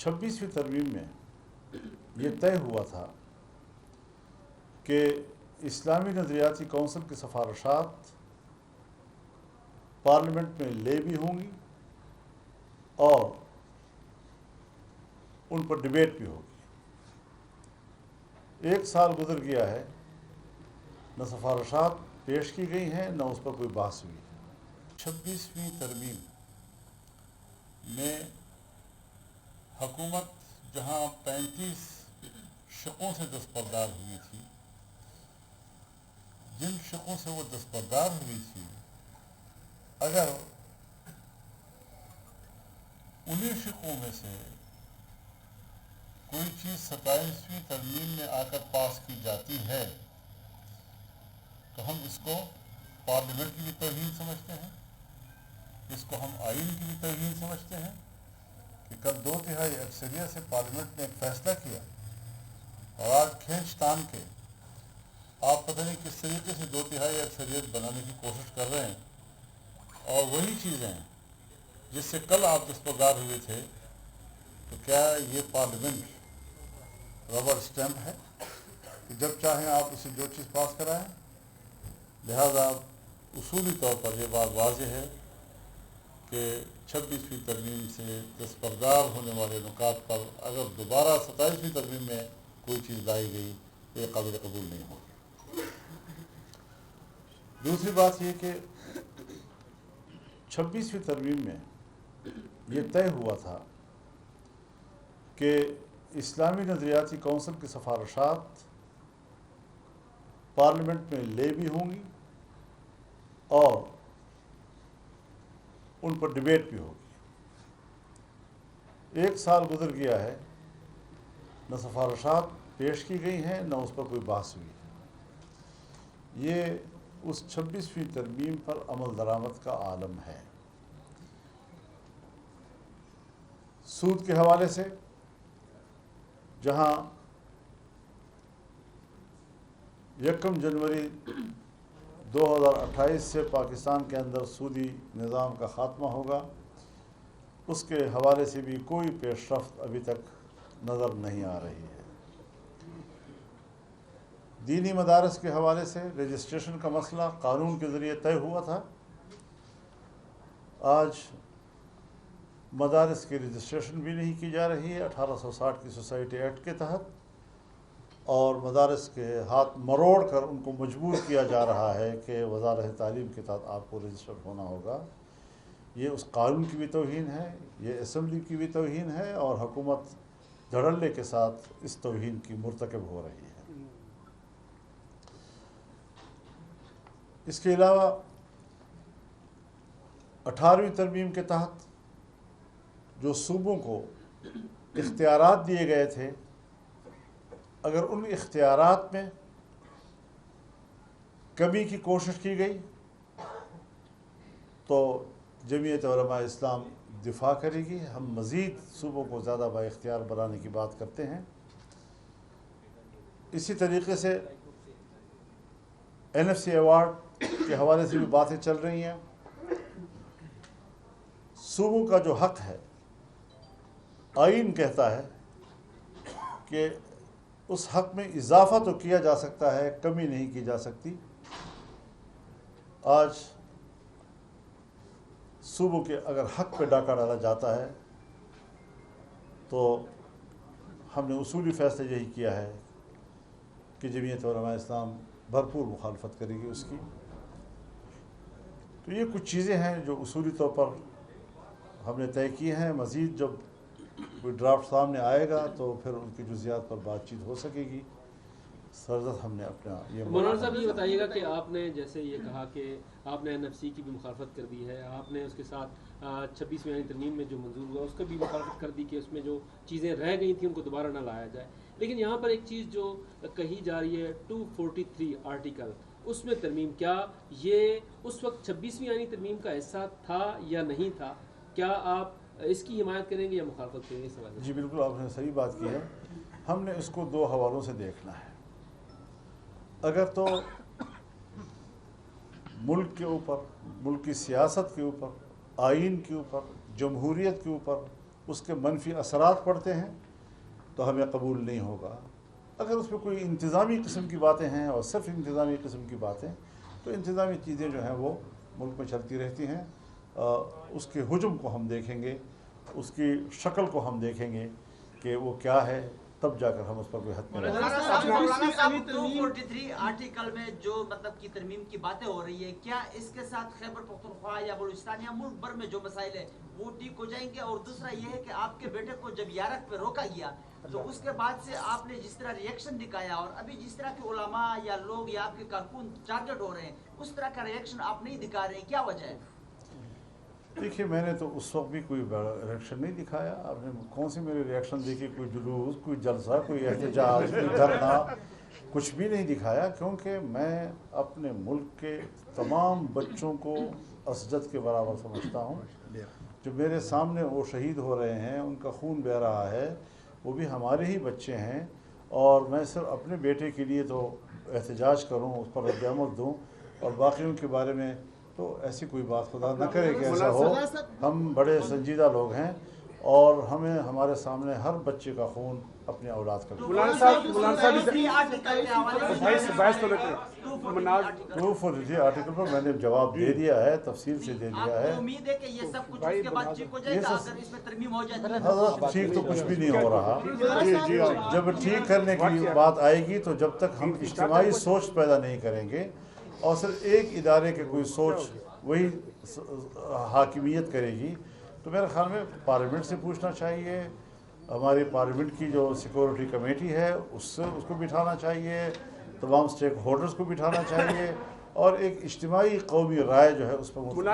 26वीं तरमीम में ये तय हुआ था कि इस्लामी नज़रियाती कौंसिल की सिफारिशात पार्लियामेंट में ले भी होंगी और उन पर डिबेट भी होगी। 1 साल गुजर गया है, न सिफारिशात पेश की गई हैं न उस पर कोई बहस हुई है। 26वीं तरमीम में हुकूमत जहाँ 35 शकों से दस्तबरदार हुई थी, जिन शकों से वो दस्तबरदार हुई थी, अगर उन्हीं शकों में से कोई चीज़ 27वीं तरमीम में आकर पास की जाती है तो हम इसको पार्लियामेंट की भी तौहीन समझते हैं, इसको हम आइन की भी तौहीन समझते हैं कि कल 2/3 अक्सरियत से पार्लियामेंट ने एक फैसला किया और आज खींच तान के आप पता नहीं किस तरीके से 2/3 अक्सरियत बनाने की कोशिश कर रहे हैं और वही चीज़ें हैं जिससे कल आप दस्तबरदार हुए थे। तो क्या ये पार्लियामेंट रबर स्टैम्प है कि जब चाहें आप उसे जो चीज़ पास कराएं? लिहाजा उसूली तौर पर यह बात वाज़ेह है कि 26वीं तरमीम से दस्तबरदार होने वाले नुकात पर अगर दोबारा 27वीं तरमीम में कोई चीज़ लाई गई तो ये काबिल कबूल नहीं होगी। दूसरी बात यह कि 26वीं तरमीम में ये तय हुआ था कि इस्लामी नज़रियाती कौंसिल की सिफारिशात पार्लियामेंट में ले भी होंगी और उन पर डिबेट भी होगी। 1 साल गुजर गया है, न सिफारिशात पेश की गई हैं न उस पर कोई बहस हुई है। ये उस 26वीं तरमीम पर अमल दरामद का आलम है। सूद के हवाले से जहाँ 1 जनवरी 2028 से पाकिस्तान के अंदर सूदी निज़ाम का ख़ात्मा होगा, उसके हवाले से भी कोई पेशरफ्त अभी तक नज़र नहीं आ रही है। दीनी मदारस के हवाले से रजिस्ट्रेशन का मसला कानून के ज़रिए तय हुआ था। आज मदारस की रजिस्ट्रेशन भी नहीं की जा रही है 1860 की सोसाइटी एक्ट के तहत, और मदारस के हाथ मरोड़ कर उनको मजबूर किया जा रहा है कि वज़ारत तालीम के तहत आपको रजिस्टर्ड होना होगा। ये उस कानून की भी तौहीन है, ये असम्बली की भी तौहीन है और हुकूमत धड़ल्ले के साथ इस तौहीन की मुर्तकब हो रही है। इसके अलावा 18वीं तरमीम के तहत जो सूबों को इख्तियारात दिए गए थे, अगर उन इख्तियारात में कमी की कोशिश की गई तो जमीयत उलमा इस्लाम दिफा करेगी। हम मज़ीद सूबों को ज़्यादा बाइख्तियार बनाने की बात करते हैं। इसी तरीके से NFC अवार्ड के हवाले से भी बातें चल रही हैं। सूबों का जो हक़ है, आइन कहता है कि उस हक़ में इजाफ़ा तो किया जा सकता है, कमी नहीं की जा सकती। आज सूबों के अगर हक़ पे डाका डाला जाता है तो हमने उसूली फ़ैसला यही किया है कि जमीयत उलमा इस्लाम भरपूर मुखालफत करेगी उसकी। तो ये कुछ चीज़ें हैं जो उसूली तौर पर हमने तय की हैं। मज़ीद जब कोई ड्राफ्ट सामने आएगा तो फिर उनकी जुज़ियात पर बातचीत हो सकेगी। सरदस्त हमने अपना ये मौलाना साहब ये बताइएगा कि आपने जैसे ये कहा कि आपने NFC की भी मुखालफत कर दी है, आपने उसके साथ 26वीं तरमीम में जो मंजूर हुआ उसका भी मुखालफत कर दी कि उसमें जो चीज़ें रह गई थी उनको दोबारा ना लाया जाए। लेकिन यहाँ पर एक चीज़ जो कही जा रही है 243 आर्टिकल, उसमें तरमीम, क्या ये उस वक्त 26वीं तरमीम का हिस्सा था या नहीं था? क्या आप इसकी हिमायत करेंगे या मुखालफत करेंगे इस सवाल? जी बिल्कुल, आपने सही बात की है। हमने इसको 2 हवालों से देखना है। अगर तो मुल्क के ऊपर, मुल्क की सियासत के ऊपर, आइन के ऊपर, जमहूरियत के ऊपर اس کے منفی اثرات پڑتے ہیں تو ہمیں قبول نہیں ہوگا. اگر اس میں کوئی انتظامی قسم کی باتیں ہیں اور صرف انتظامی قسم کی باتیں، تو انتظامی چیزیں جو ہیں وہ ملک میں چلتی رہتی ہیں. اس کے حجم کو ہم دیکھیں گے، اس کی شکل کو ہم دیکھیں گے کہ وہ کیا ہے، تب جا کر ہم اس پر کوئی حد میں مولانا صاحب 243 آرٹیکل میں جو مطلب کی ترمیم کی باتیں ہو رہی ہے، کیا اس کے ساتھ خیبر پختونخوا یا بلوچستان یا ملک بھر میں جو مسائل ہے وہ ٹھیک ہو جائیں گے؟ اور دوسرا یہ ہے کہ آپ کے بیٹے کو جب یارک پہ روکا گیا تو اس کے بعد سے آپ نے جس طرح ریئیکشن دکھایا، اور ابھی جس طرح کے علماء یا لوگ یا آپ کے کارکن ٹارگٹ ہو رہے ہیں، اس طرح کا ریئیکشن آپ نہیں دکھا رہے ہیں، کیا وجہ ہے؟ دیکھیے، میں نے تو اس وقت بھی کوئی ریئیکشن نہیں دکھایا. آپ نے کون سی میرے ریئیکشن دیکھی؟ کوئی جلوس، کوئی جلسہ، کوئی احتجاج، کوئی دھرنا، کچھ بھی نہیں دکھایا. کیونکہ میں اپنے ملک کے تمام بچوں کو اسجد کے برابر سمجھتا ہوں. جو میرے سامنے وہ شہید ہو رہے ہیں، ان کا خون بہہ رہا ہے، وہ بھی ہمارے ہی بچے ہیں. اور میں صرف اپنے بیٹے کے لیے تو احتجاج کروں، اس پر رد عمل دوں، اور باقیوں کے بارے میں تو ایسی کوئی بات خدا نہ کرے کہ ایسا ہو. ہم بڑے سنجیدہ لوگ ہیں اور ہمیں ہمارے سامنے ہر بچے کا خون اپنی اولاد کا. 243 آرٹیکل پر میں نے جواب دے دیا ہے، تفصیل سے دے دیا ہے. امید ہے کہ یہ سب کچھ اس کے بعد ٹھیک ہو جائے گا اگر اس میں ترمیم ہو جائے. حضرت ٹھیک تو کچھ بھی نہیں ہو رہا. جب ٹھیک کرنے کی بات آئے گی تو جب تک ہم اجتماعی سوچ پیدا نہیں کریں گے اور صرف ایک ادارے کے کوئی سوچ وہی حاکمیت کرے گی، تو میرے خیال میں پارلیمنٹ سے پوچھنا چاہیے، ہماری پارلیمنٹ کی جو سیکورٹی کمیٹی ہے اس کو بٹھانا چاہیے، تمام سٹیک ہولڈرز کو بٹھانا چاہیے، اور ایک اجتماعی قومی رائے جو ہے اس پر